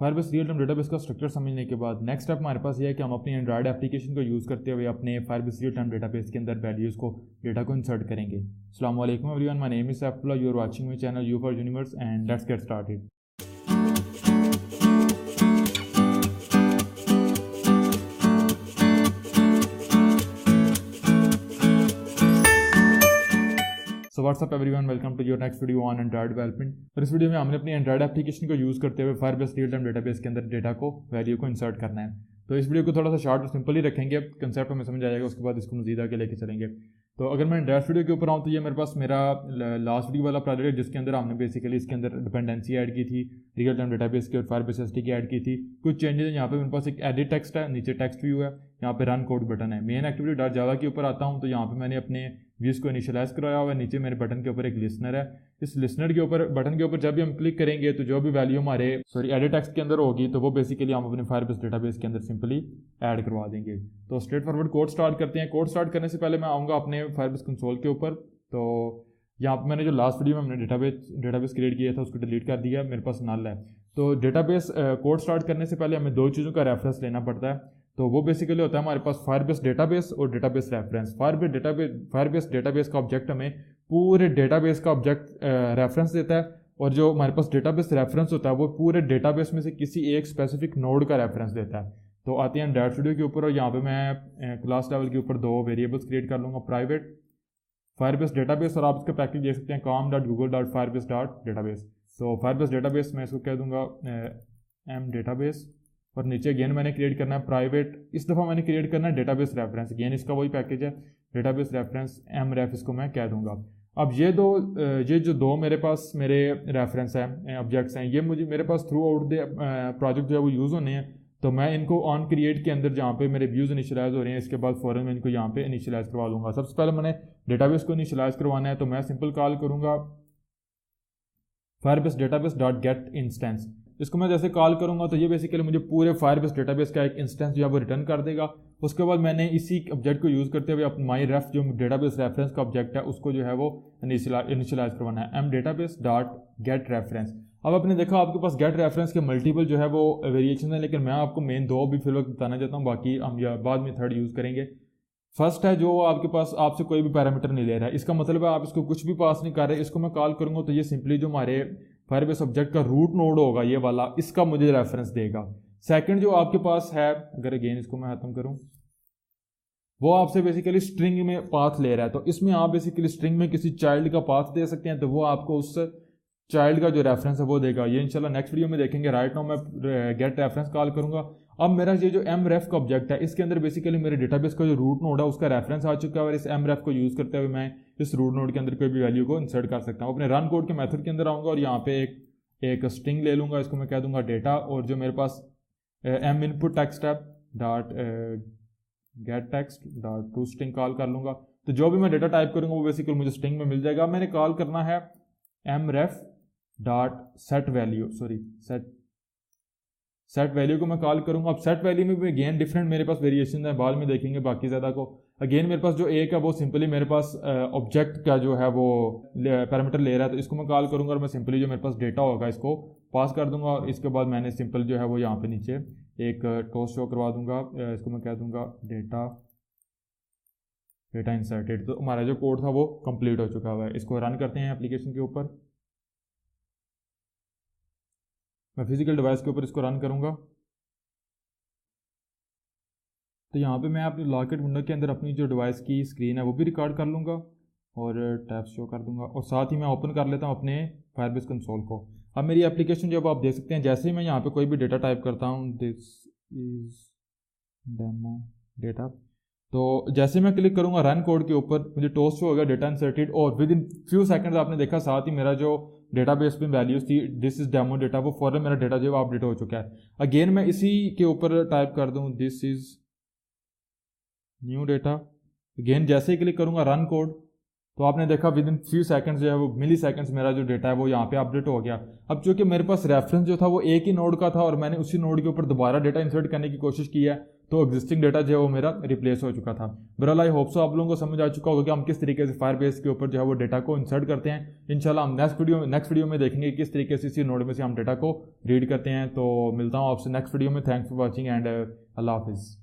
Firebase real time database का structure समझने के बाद नेक्स्ट स्टेप हमारे पास ये है कि हम अपनी एंड्रॉयड एप्लीकेशन को यूज़ करते हुए अपने फायरबेस रियल टाइम डेटाबेस के अंदर वैल्यूज़ को डेटा को इंसर्ट करेंगे। अस्सलाम वालेकुम everyone, my name is Saifullah, you are watching my channel you for universe and let's get started. So what's up everyone, welcome to your next video on Android development. और इस video में हमने अपनी एंड्रॉयड एप्लीकेशन को use करते हुए Firebase real time database के अंदर डेटा को वैल्यू को इंसर्ट करना है। तो इस वीडियो को थोड़ा सा शॉर्ट और सिंपल ही रखेंगे, कंसेप्ट हमें समझ आएगा, उसके बाद इसको मजीद आगे लेके चलेंगे। तो अगर मैं डायरेक्ट वीडियो के ऊपर आऊँ तो ये मेरे पास मेरा लास्ट वीडियो वाला प्रोजेक्ट है जिसके अंदर हमने बेसिकली इसके अंदर डिपेंडेंसी ऐड की थी रियल टाइम डेटाबेस की और फायरबेस एसटी की ऐड की थी। कुछ चेंजेस हैं यहाँ पे, मेरे पास एक एडिट टेक्स्ट है, नीचे टेक्स्ट व्यू है, यहाँ पे रन कोड बटन है। मेन एक्टिविटी डॉट जावा के ऊपर आता हूँ तो यहाँ पे मैंने अपने व्यूज़ को इनिशियलाइज करवाया हुआ है। नीचे मेरे बटन के ऊपर एक लिसनर है, इस लिसनर के ऊपर बटन के ऊपर जब भी हम क्लिक करेंगे तो जो भी वैल्यू हमारे एडिट टेक्स्ट के अंदर होगी तो वो बेसिकली हम अपने फायरबेस डेटाबेस के अंदर सिंपली ऐड करवा देंगे। तो स्ट्रेट फॉरवर्ड कोड स्टार्ट करते हैं। कोड स्टार्ट करने से पहले मैं आऊँगा अपने फायरबेस कंसोल के ऊपर। तो यहाँ पर मैंने जो लास्ट वीडियो में हमने डेटाबेस क्रिएट किया था उसको डिलीट कर दिया, मेरे पास नल है। तो डेटाबेस कोड स्टार्ट करने से पहले हमें दो चीज़ों का रेफरेंस लेना पड़ता है। तो वो बेसिकली होता है हमारे पास फायरबेस डेटाबेस और डेटाबेस रेफरेंस। फायरबेस डेटाबेस का ऑब्जेक्ट हमें पूरे डेटाबेस का ऑब्जेक्ट रेफरेंस देता है, और जो हमारे पास डेटाबेस रेफरेंस होता है वो पूरे डेटाबेस में से किसी एक स्पेसिफिक नोड का रेफरेंस देता है। तो आते हैं डायरेक्ट स्टूडियो के ऊपर और यहाँ पे मैं क्लास लेवल के ऊपर दो वेरिएबल्स क्रिएट कर लूँगा, प्राइवेट फायरबेस डेटाबेस और आप इसका पैकेज देख सकते हैं com.google.firebase.database। तो फायरबेस डेटाबेस मैं इसको कह दूँगा एम डेटाबेस, और नीचे अगेन मैंने क्रिएट करना है प्राइवेट, इस दफ़ा मैंने क्रिएट करना है डेटाबेस रेफरेंस, अगेन इसका वही पैकेज है डेटाबेस रेफरेंस एम रेफ, इसको मैं कह दूंगा। अब ये जो दो मेरे पास मेरे रेफरेंस हैं ऑब्जेक्ट्स हैं, ये मेरे pass through out the project जो है वो यूज़ होने हैं। तो मैं इनको ऑन क्रिएट के अंदर जहाँ पे मेरे व्यूज़ इनिशियलाइज हो रहे हैं इसके बाद फ़ौरन मैं इनको यहाँ पे इनिशियलाइज करवा लूँगा। सबसे पहले मैंने डेटाबेस को इनिशियलाइज करवाना है, तो मैं सिंपल कॉल करूँगा Firebase database dot gate instance. इसको मैं जैसे कॉल करूंगा तो ये बेसिकली मुझे पूरे फायरबेस डेटाबेस का एक इंस्टेंस जो है वो रिटर्न कर देगा। उसके बाद मैंने इसी ऑब्जेक्ट को यूज़ करते हुए अपना माई रेफ जो डेटाबेस रेफरेंस का ऑब्जेक्ट है उसको जो है वो इनिशियलाइज करवाना है M database dot get reference. अब आपने देखा आपके पास गेट रेफरेंस के मल्टीपल जो है वो वेरिएशन है, लेकिन मैं आपको मेन दो भी फिलहाल बताना चाहता हूँ, बाकी हम बाद में थर्ड यूज़ करेंगे। फर्स्ट है जो आपके पास आपसे कोई भी पैरामीटर नहीं ले रहा है, इसका मतलब है आप इसको कुछ भी पास नहीं कर रहे। इसको मैं कॉल करूँगा तो ये सिंपली जो हमारे फायरबेस ऑब्जेक्ट का रूट नोड होगा ये वाला, इसका मुझे रेफरेंस देगा। सेकंड जो आपके पास है, अगर अगेन इसको मैं खत्म करूं, वो आपसे बेसिकली स्ट्रिंग में पाथ ले रहा है। तो इसमें आप बेसिकली स्ट्रिंग में किसी चाइल्ड का पाथ दे सकते हैं, तो वो आपको उस चाइल्ड का जो रेफरेंस है वो देगा। ये इंशाल्लाह नेक्स्ट वीडियो में देखेंगे। राइट नाउ मैं गेट रेफरेंस कॉल करूंगा। अब मेरा ये जो एम रेफ का ऑब्जेक्ट है इसके अंदर बेसिकली मेरे डेटाबेस का जो रूट नोड है उसका रेफरेंस आ चुका है, और इस एम रेफ को यूज़ करते हुए मैं इस रूट नोड के अंदर कोई भी वैल्यू को इंसर्ट कर सकता हूँ। अपने रन कोड के मेथड के अंदर आऊँगा और यहाँ पे एक स्ट्रिंग ले लूँगा, इसको मैं कह दूँगा डेटा, और जो मेरे पास एम इनपुट टेक्स्ट है dot gate text dot to string call कर लूँगा। तो जो भी मैं डेटा टाइप करूँगा वो बेसिकली मुझे स्ट्रिंग में मिल जाएगा। मैंने कॉल करना है M ref dot set value, set value को मैं कॉल करूँगा। अब सेट वैल्यू में भी अगेन डिफरेंट मेरे पास वेरिएशन है, बाद में देखेंगे बाकी ज़्यादा को। अगेन मेरे पास जो एक है वो सिंपली मेरे पास ऑब्जेक्ट का जो है वो पैरामीटर ले रहा है, तो इसको मैं कॉल करूँगा और मैं सिंपली जो मेरे पास डेटा होगा इसको पास कर दूंगा। और इसके बाद मैंने सिंपल जो है वो यहाँ पे नीचे एक टोस्ट शो करवा दूंगा, इसको मैं कह दूंगा डेटा इंसर्टेड। तो हमारा जो कोड था वो कंप्लीट हो चुका हुआ है। इसको रन करते हैं एप्लीकेशन के ऊपर। मैं फिजिकल डिवाइस के ऊपर इसको रन करूँगा तो यहाँ पे मैं अपनी लॉकेट विंडो के अंदर अपनी जो डिवाइस की स्क्रीन है वो भी रिकॉर्ड कर लूँगा और टैब शो कर दूँगा, और साथ ही मैं ओपन कर लेता हूँ अपने फायरबेस कंसोल को। अब मेरी एप्लीकेशन जब आप देख सकते हैं, जैसे ही मैं यहाँ पे कोई भी डेटा टाइप करता हूँ, दिस इज डेमो डेटा, तो जैसे मैं क्लिक करूँगा रन कोड के ऊपर मुझे टोस्ट शो होगा डेटा इंसर्टेड, और विद इन फ्यू सेकंड्स आपने देखा साथ ही मेरा जो डेटाबेस में वैल्यूज थी दिस इज डेमो डेटा, वो फौरन मेरा डेटा जो है अपडेट हो चुका है। अगेन मैं इसी के ऊपर टाइप कर दूँ this is new data, again जैसे ही क्लिक करूँगा रन कोड तो आपने देखा विद इन फ्यू सेकंड्स जो है वो मिली सेकंड्स मेरा जो डेटा है वो यहाँ पे अपडेट हो गया। अब चूंकि मेरे पास रेफरेंस जो था वो एक ही नोड का था और मैंने उसी नोड के ऊपर दोबारा डेटा इंसर्ट करने की कोशिश की है, तो एग्जिस्टिंग डाटा जो है वो मेरा रिप्लेस हो चुका था। बहरहाल आई होप सो आप लोगों को समझ आ चुका होगा कि हम किस तरीके से फायरबेस के ऊपर जो है वो डाटा को इंसर्ट करते हैं। इंशाल्लाह हम नेक्स्ट वीडियो में देखेंगे किस तरीके से इसी नोड में से हम डाटा को रीड करते हैं। तो मिलता हूँ आपसे नेक्स्ट वीडियो में। थैंक्स फॉर वॉचिंग एंड अल्लाह हाफिज़।